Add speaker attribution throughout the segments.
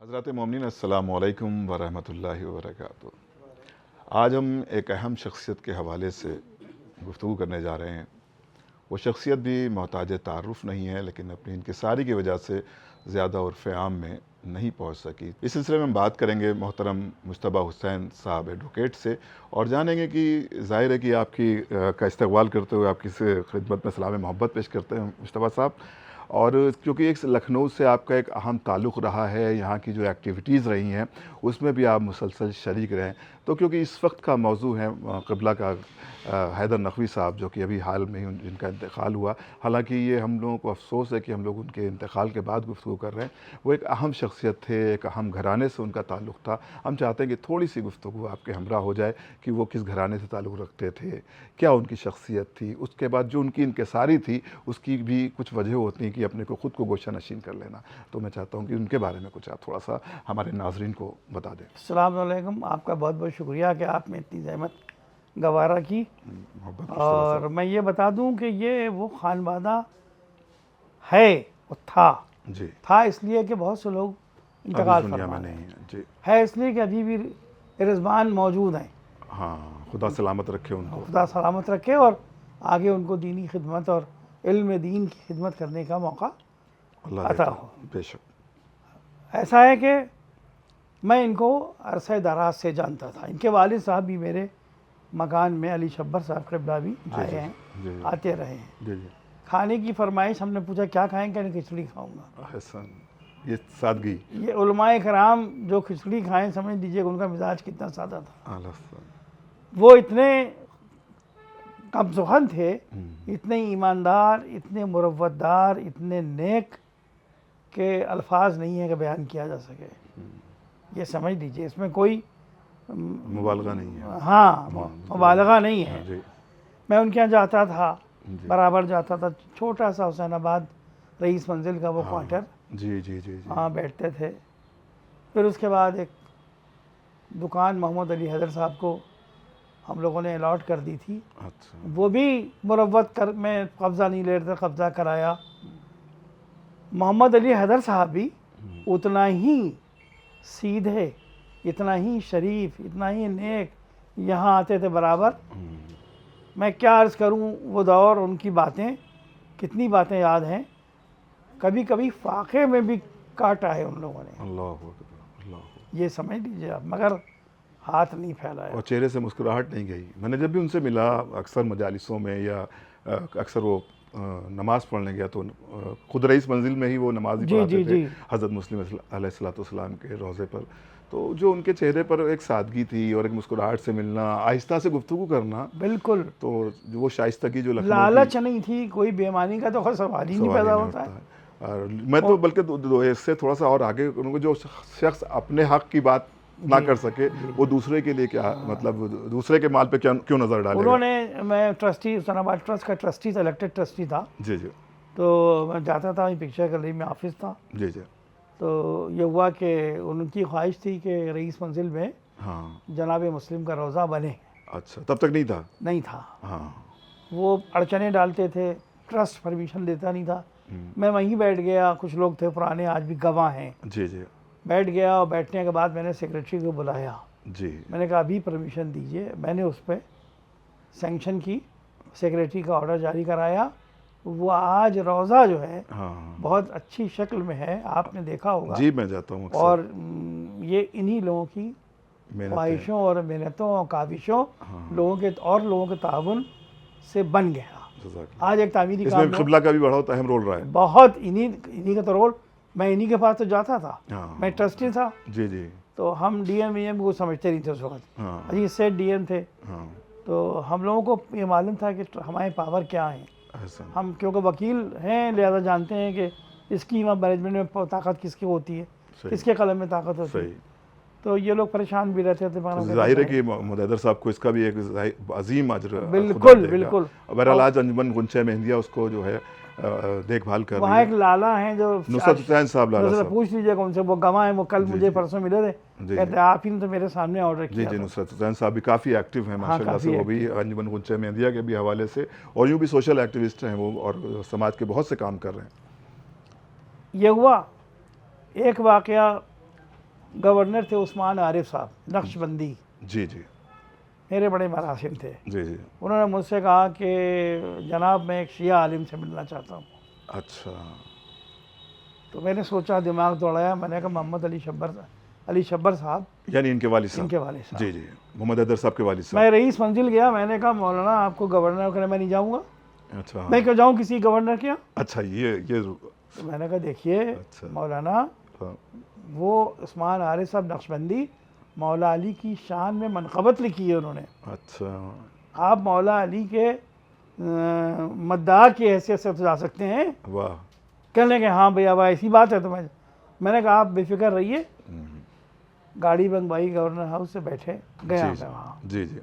Speaker 1: हज़रात मोमिनीन अस्सलामु अलैकुम व रहमतुल्लाहि व बरकातुहू। आज हम एक अहम शख्सियत के हवाले से गुफ्तगू करने जा रहे हैं। वो शख्सियत भी मोहताज तारुफ़ नहीं है, लेकिन अपनी इंकिसारी की वजह से ज़्यादा उर्फ़ आम में नहीं पहुँच सकी। इस सिलसिले में हम बात करेंगे मोहतरम मुज्तबा हुसैन साहब एडवोकेट से और जानेंगे कि ज़ाहिर है कि आपकी का इस्तक़बाल करते हुए आपकी खिदमत में सलाम मोहब्बत पेश करते हैं मुज्तबा साहब। और क्योंकि एक लखनऊ से आपका एक अहम ताल्लुक़ रहा है, यहाँ की जो एक्टिविटीज़ रही हैं उसमें भी आप मुसलसल शरीक रहे हैं। तो क्योंकि इस वक्त का मौजू है क़िबला का हैदर नक़वी साहब, जो कि अभी हाल में ही जिनका इंतकाल हुआ। हालांकि ये हम लोगों को अफसोस है कि हम लोग उनके इंतकाल के बाद गुफ्तगू कर रहे हैं। वो एक अहम शख्सियत थे, एक अहम घराने से उनका ताल्लुक़ था। हम चाहते हैं कि थोड़ी सी गुफ्तगू आपके हमरा हो जाए कि वो किस घराने से ताल्लुक़ रखते थे, क्या उनकी शख्सियत थी, उसके बाद जो उनकी इंकिसारी थी उसकी भी कुछ वजह होती हैं कि अपने को ख़ुद को गोशा नशीन कर लेना। तो मैं चाहता हूँ कि उनके बारे में कुछ आप थोड़ा सा हमारे नाज़रीन को बता दें।
Speaker 2: अस्सलाम वालेकुम। आपका बहुत बहुत शुक्रिया कि आपने इतनी ज़हमत गवारा की। और मैं ये बता दूं कि ये वो खानवादा है, वो था इसलिए कि बहुत से लोग इंतकाल फरमा
Speaker 1: नहीं है,
Speaker 2: है इसलिए कि अभी भी रिजवान मौजूद हैं।
Speaker 1: हाँ, खुदा सलामत रखे उनको,
Speaker 2: खुदा सलामत रखे और आगे उनको दीनी खिदमत और इल्म दीन की खिदमत करने का मौका अता हो।
Speaker 1: बेशक।
Speaker 2: ऐसा है कि मैं इनको अरसे दराज से जानता था। इनके वालिद साहब भी मेरे मकान में, अली शब्बर साहब क़िबला भी आए हैं, आते रहे हैं। खाने की फरमाइश, हमने पूछा क्या खाएंगे, कहने खिचड़ी खाऊंगा।
Speaker 1: ये सादगी,
Speaker 2: ये उलमाए कराम जो खिचड़ी खाएं, समझ लीजिए उनका मिजाज कितना सादा था। वो इतने कमसुखन थे, इतने ईमानदार, इतने मुरव्वतदार, इतने नेक के अल्फाज नहीं है कि बयान किया जा सके। ये समझ लीजिए, इसमें कोई
Speaker 1: मुबालगा नहीं है।
Speaker 2: हाँ, मुबालगा नहीं है। मैं उनके यहाँ जाता था, बराबर जाता था। छोटा सा हुसैनाबाद रईस मंजिल का वो क्वार्टर,
Speaker 1: जी,
Speaker 2: वहाँ बैठते थे। फिर उसके बाद एक दुकान मोहम्मद अली हैदर साहब को हम लोगों ने अलॉट कर दी थी।
Speaker 1: अच्छा।
Speaker 2: वो भी मुरव्वत में कब्ज़ा नहीं ले रहे थे, कब्ज़ा कराया। मोहम्मद अली हैदर साहब भी उतना ही सीधे, इतना ही शरीफ, इतना ही नेक यहाँ आते थे बराबर। मैं क्या अर्ज़ करूँ, वो दौर, उनकी बातें, कितनी बातें याद हैं। कभी कभी फाके में भी काटा है उन लोगों ने।
Speaker 1: अल्लाह,
Speaker 2: ये समझ लीजिए आप, मगर हाथ नहीं फैलाया
Speaker 1: और चेहरे से मुस्कुराहट नहीं गई। मैंने जब भी उनसे मिला, अक्सर मजालिसों में या अक्सर वो नमाज़ पढ़ने गया तो खुद रईस मंजिल में ही वो नमाज ही पढ़ाते थे हज़रत मुस्लिम अलैहिस्सलाम के रोज़े पर। तो जो उनके चेहरे पर एक सादगी थी और एक मुस्कुराहट से मिलना, आहिस्ता से गुफ्तगू करना,
Speaker 2: बिल्कुल,
Speaker 1: तो वो शाइस्तगी जो
Speaker 2: लालच नहीं थी, कोई बेईमानी का तो सवाल ही नहीं पैदा होता है।
Speaker 1: और मैं तो बल्कि इससे थोड़ा सा और आगे, उनको जो शख्स अपने हक़ की बात ना कर सके, वो दूसरे के लिए क्या, मतलब दूसरे के माल पे क्यों नज़र डालेगा।
Speaker 2: उन्होंने, मैं ट्रस्टी, हुसैनाबाद ट्रस्ट का ट्रस्टी था, इलेक्टेड ट्रस्टी था।
Speaker 1: जी।
Speaker 2: तो मैं जाता था, पिक्चर गैलरी में ऑफिस था।
Speaker 1: जी।
Speaker 2: तो ये हुआ कि उनकी ख्वाहिश थी कि रईस मंजिल में जनाब मुस्लिम का रोज़ा बने।
Speaker 1: अच्छा, तब तक नहीं था।
Speaker 2: हाँ, वो अड़चने डालते थे, ट्रस्ट परमिशन देता नहीं था। मैं वहीं बैठ गया, कुछ लोग थे पुराने, आज भी गवाह हैं।
Speaker 1: जी।
Speaker 2: बैठ गया और बैठने के बाद मैंने सेक्रेटरी को बुलाया।
Speaker 1: जी।
Speaker 2: मैंने कहा अभी परमिशन दीजिए। मैंने उस पर सैंक्शन की, सेक्रेटरी का ऑर्डर जारी कराया। वो आज रोज़ा जो है बहुत अच्छी शक्ल में है, आपने देखा होगा।
Speaker 1: जी, मैं जाता हूँ।
Speaker 2: और ये इन्हीं लोगों की ख्वाहिशों और मेहनतों और काविशों, लोगों के ताउन से बन गया। आज एक तामीरी काम,
Speaker 1: इसमें क़िबला का भी बहुत अहम रोल रहा है।
Speaker 2: बहुत, इन्हीं का तो रोल। मैं इन्हीं के पास तो जाता था, मैं ट्रस्टी था।
Speaker 1: जी।
Speaker 2: तो हम डीएम को समझते नहीं थे उस वक्त। अजी सेठ डीएम थे। तो हम लोगों को ये मालूम था कि हमारे पावर क्या है। हम क्योंकि वकील हैं, लिहाजा जानते हैं कि स्कीम ऑफ मैनेजमेंट में ताकत किसकी होती है, किसके कलम में ताकत होती है। तो ये लोग परेशान भी रहते थे।
Speaker 1: जाहिर है कि मुदैदर साहब को इसका भी एक अजीम अजर।
Speaker 2: बिल्कुल।
Speaker 1: बहरहाल आज अंजुमन गुंचे मेहंदिया उसको जो है देखभाल कर रही है।
Speaker 2: वहाँ एक लाला हैं जो
Speaker 1: नुसरत हुसैन साहब, लाला साहब,
Speaker 2: पूछ लीजिएगा उनसे, वो गवाह हैं। वो कल मुझे परसों मिले थे, कहते आप ही ने तो मेरे सामने ऑर्डर किया।
Speaker 1: जी। नुसरत हुसैन साहब भी काफ़ी एक्टिव हैं माशाल्लाह से, वो भी अंजुमन गुंचे मेहंदिया के भी हवाले से, और यूँ भी सोशल एक्टिविस्ट हैं वो, और समाज के बहुत से काम कर रहे हैं।
Speaker 2: ये हुआ एक वाक़या गवर्नर थे उस्मान आरिफ साहब, नक्शबंदी,
Speaker 1: जी जी
Speaker 2: मेरे बड़े मरासिम थे।
Speaker 1: जी जी।
Speaker 2: उन्होंने मुझसे कहा कि जनाब मैं एक शिया आलिम से मिलना चाहता हूँ।
Speaker 1: अच्छा।
Speaker 2: तो मैंने सोचा, दिमाग दौड़ाया, मैंने कहा मोहम्मद अली शब्बर साहब,
Speaker 1: यानी इनके वालिद साहब।
Speaker 2: इनके वालिद साहब।
Speaker 1: जी जी, मोहम्मद हैदर साहब के वालिद साहब।
Speaker 2: मैं रईस मंजिल गया, मैंने कहा मौलाना आपको गवर्नर के, मैं नहीं जाऊँगा।
Speaker 1: अच्छा
Speaker 2: मैं क्यों जाऊँ किसी गवर्नर के यहाँ?
Speaker 1: अच्छा, ये
Speaker 2: तो मैंने कहा देखिए
Speaker 1: अच्छा।
Speaker 2: मौलाना,
Speaker 1: हाँ,
Speaker 2: वो उस्मान आरिफ साहब नक्शबंदी, मौला अली की शान में मनक़बत लिखी है उन्होंने।
Speaker 1: अच्छा।
Speaker 2: आप मौला अली के मद्दाह की हैसियत से जा सकते हैं।
Speaker 1: वाह।
Speaker 2: कहने के हाँ भैया भाई ऐसी बात है। तो मैंने कहा आप बेफिक्र रहिए। गाड़ी मंगवाई, गवर्नर हाउस से बैठे, गया मैं वहाँ।
Speaker 1: जी जी।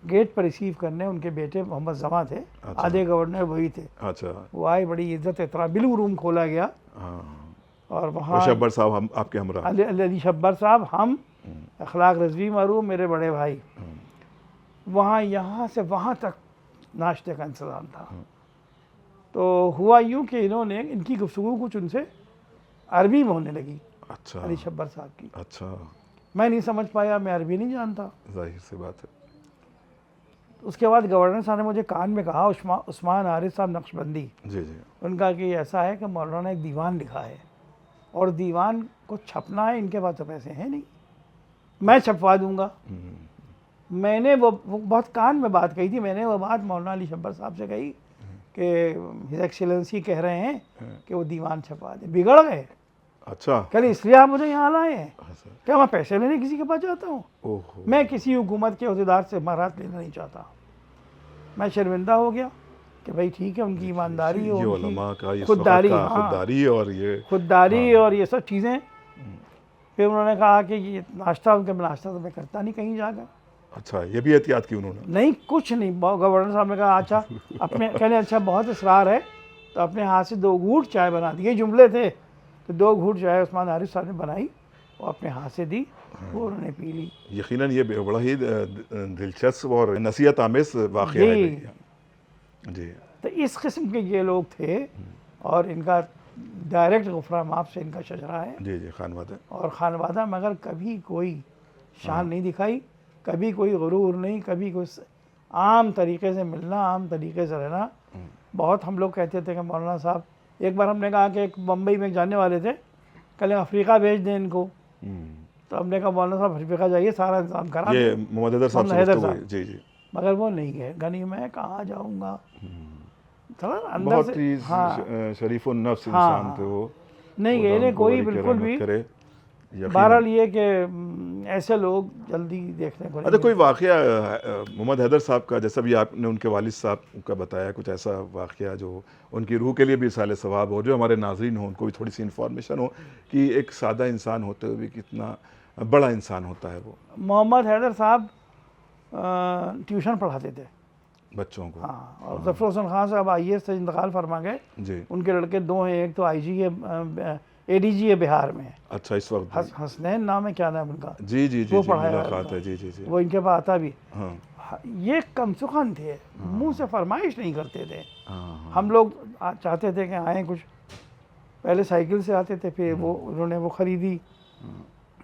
Speaker 2: गेट पर रिसीव करने उनके बेटे मोहम्मद जमा थे, आधे गवर्नर वही थे।
Speaker 1: अच्छा।
Speaker 2: वो आए, बड़ी इज्जत इतरा, बिलू रूम खोला गया
Speaker 1: हाँ।
Speaker 2: और वहाँ
Speaker 1: शब्बर साहब हम आपके हमरा।
Speaker 2: अली शब्बर साहब, हम, अखलाक रजवी मरूम, मेरे बड़े भाई, वहाँ यहाँ से वहाँ तक नाश्ते का इंतज़ाम था। तो हुआ यूँ कि इन्होंने, इनकी गुफ्तगू कुछ उनसे अरबी में होने लगी।
Speaker 1: अच्छा।
Speaker 2: अली शब्बर साहब की।
Speaker 1: अच्छा।
Speaker 2: मैं नहीं समझ पाया, मैं अरबी नहीं जानता।
Speaker 1: जाहिर सी बात है।
Speaker 2: उसके बाद गवर्नर साहब ने मुझे कान में कहा, उस्मान आरिफ साहब नक्शबंदी,
Speaker 1: जी जी।
Speaker 2: उनका कि ऐसा है कि मौलाना ने एक दीवान लिखा है और दीवान को छपना है, इनके पास तो पैसे हैं नहीं, मैं छपवा दूंगा। मैंने वो बहुत कान में बात कही थी, मैंने वो बात मौलाना अली शब्बर साहब से कही कि हिज एक्सीलेंसी कह रहे हैं कि वो दीवान छपवा दे। बिगड़ गए।
Speaker 1: अच्छा।
Speaker 2: कल इसलिए आप मुझे यहाँ लाए हैं?
Speaker 1: अच्छा।
Speaker 2: क्या मैं पैसे लेने किसी के पास जाता हूँ?
Speaker 1: ओहो।
Speaker 2: मैं किसी हुकूमत के अहदेदार से महारात लेना नहीं चाहता। मैं शर्मिंदा हो गया कि भाई ठीक है, उनकी ईमानदारी और खुददारी,
Speaker 1: खुददारी और ये
Speaker 2: खुददारी और ये सब चीज़ें। फिर उन्होंने कहा कि ये नाश्ता, उनके नाश्ता तो मैं करता नहीं कहीं जाकर।
Speaker 1: अच्छा, ये भी एहतियात की उन्होंने?
Speaker 2: नहीं, कुछ नहीं। गवर्नर साहब ने कहा अच्छा, अपने कहने अच्छा बहुत इसरार है, तो अपने हाथ से 2 घूंट चाय बना दी। ये जुमले थे। तो 2 घूंट चाय उस्मान आरिफ साहब ने बनाई और अपने हाथ से दी, वो उन्होंने पी ली।
Speaker 1: यकीनन ये बड़ा ही दिलचस्प और नसीहत आमेज़ वाक़या है जी।
Speaker 2: तो इस किस्म के ये लोग थे और इनका डायरेक्ट गुफरा माफ से इनका शजरा है।
Speaker 1: जी जी, खानवादा
Speaker 2: और खानवादा, मगर कभी कोई शान नहीं दिखाई, कभी कोई गुरूर नहीं, कभी कोई आम तरीके से मिलना, आम तरीके से रहना। बहुत हम लोग कहते थे कि मौलाना साहब, एक बार हमने कहा कि एक बम्बई में जाने वाले थे, कल अफ्रीका भेज दें इनको। तो हमने कहा मौलाना साहब अफ्रीका जाइए, सारा इंतजाम करा
Speaker 1: ये मोहम्मद हैदर साहब से जी जी।
Speaker 2: मगर वो नहीं गए। गनी मैं कहाँ जाऊँगा, थोड़ा अंदर
Speaker 1: बहुत
Speaker 2: से
Speaker 1: ही शरीफ नफ्स इंसान थे वो।
Speaker 2: नहीं गए, इन्हें कोई बिल्कुल भी। बहरहाल ये कि ऐसे लोग जल्दी देखने को नहीं।
Speaker 1: अच्छा, कोई वाक़या मोहम्मद हैदर साहब का, जैसा भी आपने उनके वालिद साहब का बताया, कुछ ऐसा वाक़या जो उनकी रूह के लिए भी साले सवाब हो, जो हमारे नाज़रीन हो उनको भी थोड़ी सी इन्फॉर्मेशन हो कि एक सादा इंसान होते हुए भी कितना बड़ा इंसान होता है वो?
Speaker 2: मोहम्मद हैदर साहब ट्यूशन पढ़ाते थे
Speaker 1: बच्चों को।
Speaker 2: हाँ, और ज़फ़र हुसैन खान साहब IAS से इंतकाल फरमा गए
Speaker 1: जी।
Speaker 2: उनके लड़के 2 हैं, एक तो IG है, ADG है बिहार में।
Speaker 1: अच्छा, इस वक्त
Speaker 2: हसनैन नाम है, क्या नाम उनका?
Speaker 1: जी जी जी,
Speaker 2: वो
Speaker 1: मुलाकात है। जी जी जी,
Speaker 2: वो इनके पास आता भी।
Speaker 1: हाँ।
Speaker 2: ये कमसुखन थे, मुंह से फरमाइश नहीं करते थे।
Speaker 1: हाँ।
Speaker 2: हम लोग चाहते थे कि आए कुछ, पहले साइकिल से आते थे, फिर वो उन्होंने वो ख़रीदी,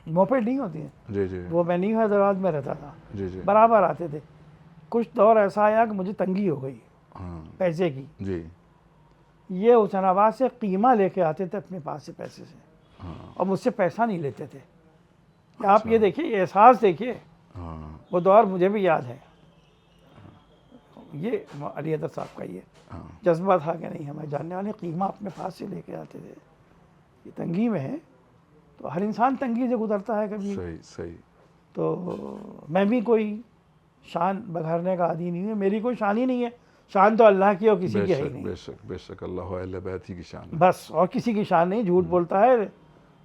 Speaker 2: मोपेड नहीं होती है
Speaker 1: जी जी,
Speaker 2: वो, मैं नहीं हैदराबाद में रहता था,
Speaker 1: जी जी,
Speaker 2: बराबर आते थे। कुछ दौर ऐसा आया कि मुझे तंगी हो गई पैसे की।
Speaker 1: जी।
Speaker 2: ये हुसैनाबाद से कीमा लेके आते थे अपने पास से पैसे से, और मुझसे पैसा नहीं लेते थे। आप ये देखिए, एहसास देखिए, वो दौर मुझे भी याद है। ये अली हैदर साहब का ये जज्बा था कि नहीं, हमें जानने वाले कीमा अपने पास से लेके आते थे। ये तंगी में है तो हर इंसान तंगी से गुजरता है कभी।
Speaker 1: सही सही।
Speaker 2: तो मैं भी कोई शान बघारने का आदी नहीं है, मेरी कोई शान ही नहीं है। शान तो अल्लाह की और किसी की है ही नहीं।
Speaker 1: बेशक बेशक, अल्लाह अहले बैत ही की शान है
Speaker 2: बस, और किसी की शान नहीं। झूठ बोलता है,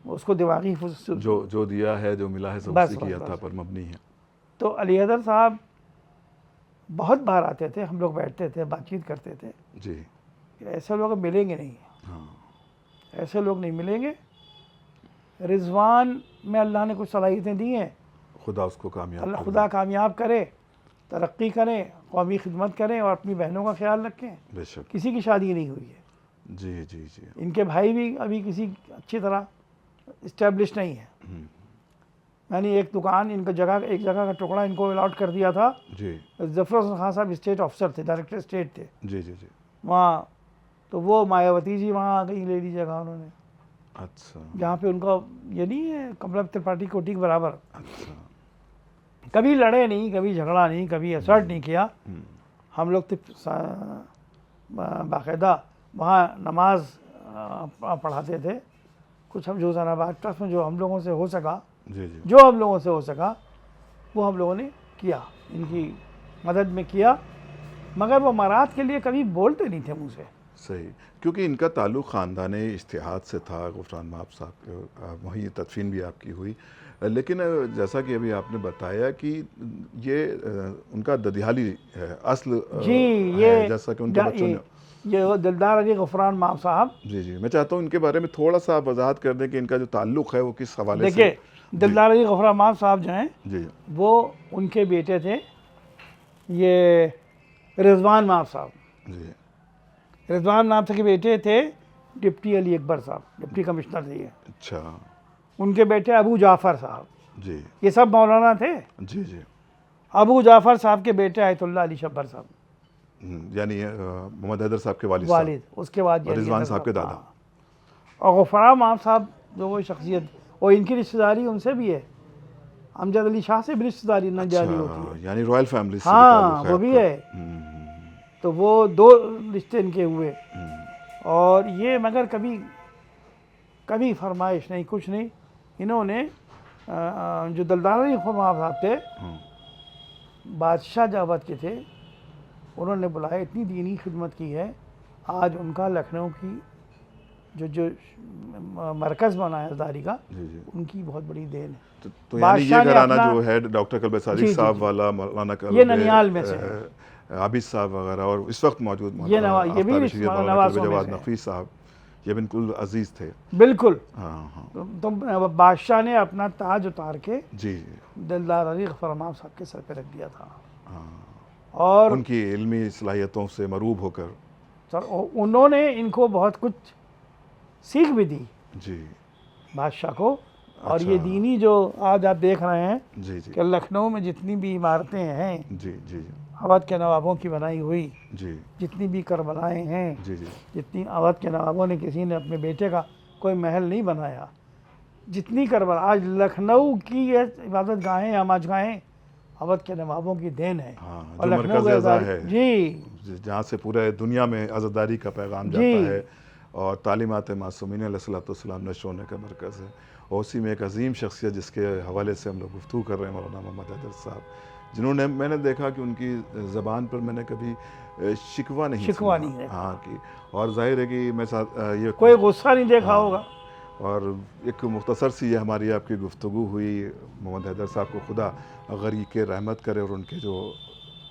Speaker 2: उसको दिमागी
Speaker 1: जो दिया है, जो मिला है, सब उसी की अता पर मबनी है।
Speaker 2: तो अली हैदर साहब बहुत बार आते थे, हम लोग बैठते थे, बातचीत करते थे
Speaker 1: जी।
Speaker 2: ऐसे लोग मिलेंगे नहीं, ऐसे लोग नहीं मिलेंगे। रिजवान में अल्लाह ने कुछ सलाहियतें दी हैं,
Speaker 1: खुदा उसको कामयाब,
Speaker 2: अल्लाह खुदा कामयाब करे, तरक्की करें, कौमी खिदमत करें और अपनी बहनों का ख्याल रखें।
Speaker 1: बेशक।
Speaker 2: किसी की शादी नहीं हुई है।
Speaker 1: जी जी जी।
Speaker 2: इनके भाई भी अभी किसी अच्छी तरह इस्टेब्लिश नहीं है। यानी एक दुकान इनका जगह, एक जगह का टुकड़ा इनको अलॉट कर दिया था।
Speaker 1: जी
Speaker 2: जफर हसन खान साहब स्टेट ऑफिसर थे, डायरेक्टर स्टेट थे
Speaker 1: जी जी जी।
Speaker 2: वहाँ। तो वो मायावती जी वहाँ आ गई, ले ली जगह उन्होंने,
Speaker 1: अच्छा
Speaker 2: जहाँ पे उनका ये नहीं है कमला त्रिपाठी कोठी के बराबर।
Speaker 1: अच्छा।
Speaker 2: कभी लड़े नहीं, कभी झगड़ा नहीं, कभी असर्ट नहीं किया। हम लोग तो बाकायदा वहाँ नमाज पढ़ाते थे। कुछ हम हुसैनाबाद ट्रस्ट में जो हम लोगों से हो सका,
Speaker 1: जी जी।
Speaker 2: जो हम लोगों से हो सका वो हम लोगों ने किया, इनकी मदद में किया। मगर वो मराद के लिए कभी बोलते नहीं थे मुँह से।
Speaker 1: सही, क्योंकि इनका ताल्लुक़ ख़ानदान इज्तिहाद से था। गुफ़रान माब साहब वहीं तदफ़ीन भी आपकी हुई। लेकिन जैसा कि अभी आपने बताया कि ये उनका ददियाली है, असल
Speaker 2: जी,
Speaker 1: है,
Speaker 2: ये
Speaker 1: जैसा कि उनके बच्चों ने।
Speaker 2: ये दिलदार अली गफरान माब साहब।
Speaker 1: जी जी, मैं चाहता हूँ इनके बारे में थोड़ा सा आप वजाहत कर दें कि इनका जो ताल्लुक़ है वो किस हवाले से।
Speaker 2: देखिए, दिलदार अली गफरान माब साहब जो हैं
Speaker 1: जी
Speaker 2: वो उनके बेटे थे, ये रिजवान माब साहब।
Speaker 1: जी।
Speaker 2: रिजवान नाम के बेटे थे डिप्टी अली अकबर साहब, डिप्टी कमिश्नर थे ये।
Speaker 1: अच्छा।
Speaker 2: उनके बेटे अबू जाफ़र साहब,
Speaker 1: जी
Speaker 2: ये सब मौलाना थे।
Speaker 1: जी जी।
Speaker 2: अबू जाफ़र साहब के बेटे आयतुल्ला अली शब्बर साहब,
Speaker 1: यानी मोहम्मद हैदर साहब के वालिद
Speaker 2: वालिद। उसके बाद
Speaker 1: और
Speaker 2: ये
Speaker 1: रिजवान
Speaker 2: हैदर
Speaker 1: साहब के दादा।
Speaker 2: हाँ। और गफरान माब साहब जो वो शख्सियत, और इनकी रिश्तेदारी उनसे भी है, अमजद अली शाह से भी रिश्तेदारी न जारी होती है।
Speaker 1: यानी रॉयल फैमिली से
Speaker 2: हाँ,
Speaker 1: ताल्लुक़
Speaker 2: वो भी
Speaker 1: आपका।
Speaker 2: है। तो वो दो रिश्ते इनके हुए। और ये मगर कभी कभी फरमाइश नहीं, कुछ नहीं। इन्होंने जो दिलदार अली गफरान साहब थे, बादशाह जावद के थे, उन्होंने बुलाया, इतनी दीनी खिदमत की है। आज उनका लखनऊ की जो मरकज़ बना है दारी का,
Speaker 1: जी जी।
Speaker 2: उनकी बहुत बड़ी देन है।
Speaker 1: तो यानी ये
Speaker 2: बादशाह ने
Speaker 1: घराना
Speaker 2: अपना-
Speaker 1: जो है डॉक्टर कल्बे
Speaker 2: जी,
Speaker 1: सादिक
Speaker 2: जी,
Speaker 1: साहब
Speaker 2: जी।
Speaker 1: वाला, मौलाना
Speaker 2: ये ननियाल में से
Speaker 1: आबिद साहब वगैरह, और इस वक्त मौजूद
Speaker 2: ये भी नवासों में से है।
Speaker 1: नफ़ी साहब, ये बिल्कुल अजीज़ थे।
Speaker 2: बिल्कुल।
Speaker 1: हाँ हाँ।
Speaker 2: तो बादशाह ने अपना ताज उतार के
Speaker 1: जी जी।
Speaker 2: दिलदार अली गफरान माब साहब के सर पे रख दिया था।
Speaker 1: हाँ,
Speaker 2: और
Speaker 1: उनकी इल्मी सलाहियतों से मरूब होकर।
Speaker 2: सर उन्होंने इनको बहुत कुछ सीख भी दी,
Speaker 1: जी
Speaker 2: बादशाह को। और
Speaker 1: अच्छा।
Speaker 2: ये दीनी जो आज आप देख रहे हैं
Speaker 1: जी जी
Speaker 2: कि लखनऊ में जितनी भी इमारतें हैं
Speaker 1: जी जी
Speaker 2: अवध के नवाबों की बनाई हुई,
Speaker 1: जी
Speaker 2: जितनी भी करबलाएँ हैं,
Speaker 1: जी जी
Speaker 2: जितनी अवध के नवाबों ने, किसी ने अपने बेटे का कोई महल नहीं बनाया, जितनी करबला आज लखनऊ की ये इबादत गाहें, हमाज गाहें अवध के नवाबों की देन है।
Speaker 1: हाँ,
Speaker 2: और
Speaker 1: जो
Speaker 2: लखनऊ
Speaker 1: मरकज़
Speaker 2: का
Speaker 1: अज़ा
Speaker 2: दारी-
Speaker 1: है,
Speaker 2: जी
Speaker 1: जहाँ से पूरे दुनिया में आज़ादारी का पैगाम
Speaker 2: जी।
Speaker 1: जाता है और तालीमात मासूमीन अलैहिस्सलाम नशो होने का मरकज़ है। और उसी में एक अजीम शख्सियत जिसके हवाले से हम लोग गुफ्तगू कर रहे हैं, मौलाना मोहम्मद हैदर साहब, जिन्होंने, मैंने देखा कि उनकी ज़बान पर मैंने कभी शिकवा नहीं
Speaker 2: शिकवा
Speaker 1: सुना।
Speaker 2: नहीं देखा।
Speaker 1: हाँ कि, और ज़ाहिर है कि मैं साथ ये
Speaker 2: कोई गुस्सा नहीं देखा
Speaker 1: हाँ।
Speaker 2: होगा।
Speaker 1: और एक मुख्तसर सी ये हमारी आपकी गुफ्तगू हुई। मोहम्मद हैदर साहब को खुदा गरीब के रहमत करे और उनके जो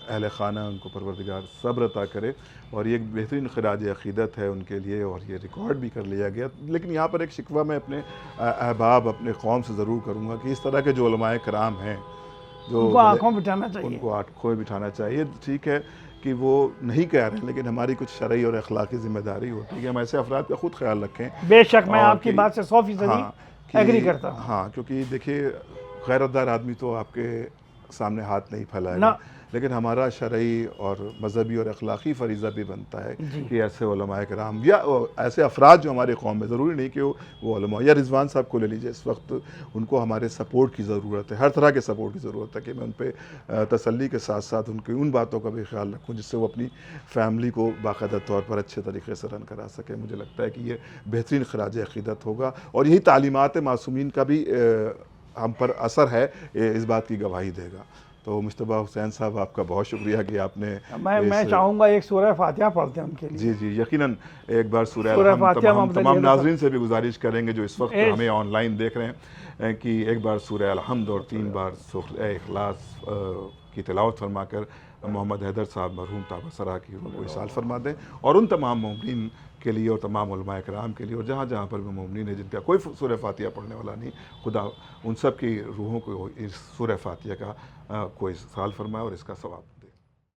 Speaker 1: अहल खाना उनको परवरदिगार सब्र अता करे। और ये एक बेहतरीन खराज अक़ीदत है उनके लिए, और ये रिकॉर्ड भी कर लिया गया। लेकिन यहाँ पर एक शिकवा मैं अपने अहबाब, अपने कौम से ज़रूर करूँगा कि इस तरह के जो उलमाए कराम हैं, जो
Speaker 2: उनको आंखों बिठाना चाहिए।
Speaker 1: उनको आंखों में बिठाना चाहिए। ठीक है कि वो नहीं कह रहे हैं, लेकिन हमारी कुछ शरई और अखलाकी ज़िम्मेदारी होती है कि हम ऐसे अफराद का ख़ुद ख्याल रखें।
Speaker 2: बेशक मैं
Speaker 1: और
Speaker 2: आपकी
Speaker 1: कि-
Speaker 2: बात से 100% एग्री करता हूँ।
Speaker 1: हाँ, क्योंकि देखिए गैरतदार आदमी तो आपके सामने हाथ नहीं फैलाएगा,
Speaker 2: ना।
Speaker 1: लेकिन हमारा शरई और मजहबी और अखलाकी फ़रीज़ा भी बनता है
Speaker 2: जी।
Speaker 1: कि ऐसे उलमाए कराम या ऐसे अफराद जो हमारे कौम में, ज़रूरी नहीं कि वो उलमा, या रिजवान साहब को ले लीजिए, इस वक्त उनको हमारे सपोर्ट की ज़रूरत है, हर तरह के सपोर्ट की ज़रूरत है कि मैं उन पर तसल्ली के साथ साथ उनकी उन बातों का भी ख्याल रखूँ जिससे वो अपनी फ़ैमिली को बाकायदा तौर पर अच्छे तरीके से रन करा सकें। मुझे लगता है कि ये बेहतरीन खराज अक़ीदत होगा, और यही तालीमात मासूमीन का भी हम पर असर है, इस बात की गवाही देगा। तो मुश्तबा हुसैन साहब, आपका बहुत शुक्रिया कि आपने
Speaker 2: मैं चाहूँगा एक सूरह फातिहा पढ़ते हैं उनके लिए।
Speaker 1: जी जी, यकीनन एक बार सूरह
Speaker 2: सूरह
Speaker 1: हम
Speaker 2: फातिहा
Speaker 1: तमाम
Speaker 2: मोहम्मद
Speaker 1: तमाम
Speaker 2: अली
Speaker 1: नाज़रीन से भी गुजारिश करेंगे जो इस वक्त
Speaker 2: ए-
Speaker 1: हमें ऑनलाइन देख रहे हैं कि एक बार सूरह अलहम्द और 3 बार सूरह इखलास की तिलावत फरमाकर मोहम्मद हैदर साहब मरहूम ताबसरा की रूह को इसाल फरमा दें, और उन तमाम मोमिनीन के लिए और तमाम उलमाए कराम के लिए, और जहाँ जहाँ पर भी मोमिनीन है जिनका कोई सूरह फातिहा पढ़ने वाला नहीं, खुदा उन सब की रूहों को इस सूरह फातिहा का कोई इसाल फरमाए और इसका सवाब